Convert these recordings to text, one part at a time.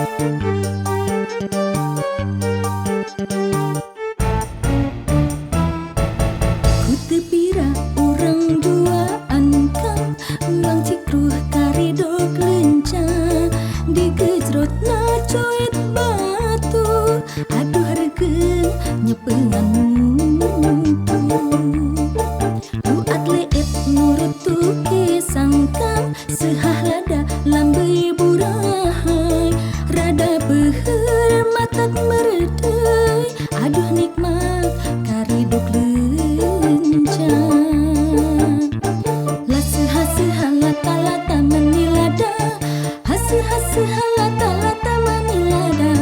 Ku tepira orang duaan kang uang cikruh karidok lencang digejrot na coet batu aduh regeng nyepengan muntu buat leet nurut tuke sangkang sehah lada lambai burahai rada beher matak meredai aduh nikmat karidok lencang laseh-haseh lata-lata menilada haseh-haseh lata-lata menilada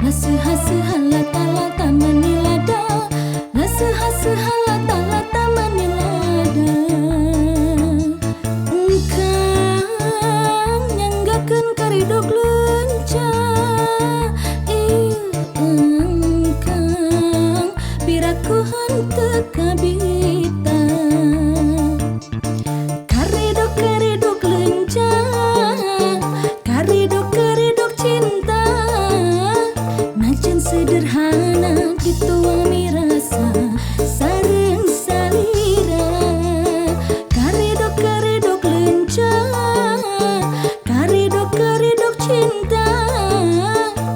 laseh-haseh lata-lata menilada laseh-haseh lata-lata menilada engkang nyanggakeun karidok lencang engkang piraku henteu kabita karidok lencang karidok cinta najan sederhana ditua mirasa sareng salira karidok lencang karidok cinta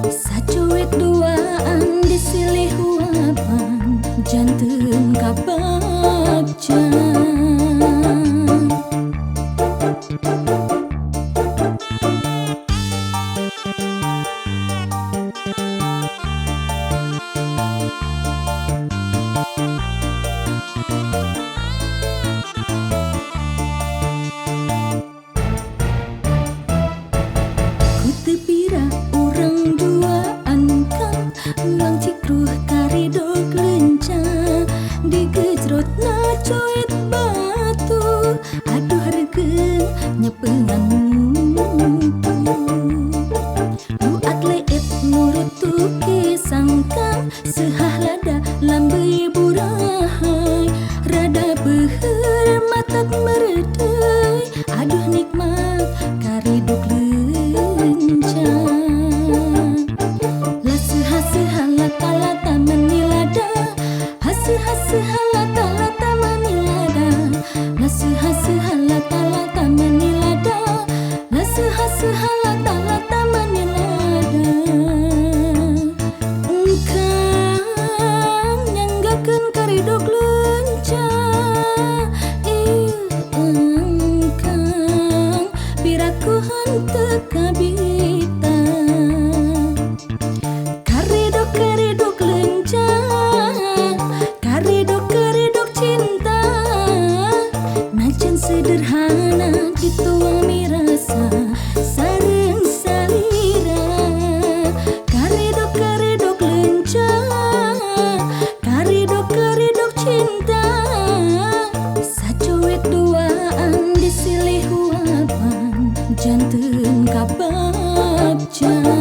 sacuek duaan disilih huapan janten kabagjan. Ku tepira orang duaan kang uang cikruh karidok lencang digejrot na coet batu aduh regeng nyepengan muntu buat leet nurut tuke sangkang sehah lada lambai burahai rada beher matak meredai aduh nikmat karidok lencang laseh-haseh lata-lata menilada haseh-haseh lata-lata menilada laseh-haseh lata-lata menilada laseh-haseh lata-lata menilada engkang nyanggakeun karidok lencang engkang piraku henteu kabita karidok lencang karidok cinta najan sederhana ditua mirasa sareng salira karidok lencang karidok cinta sacuek duaan disilih huapan janten kabagjan.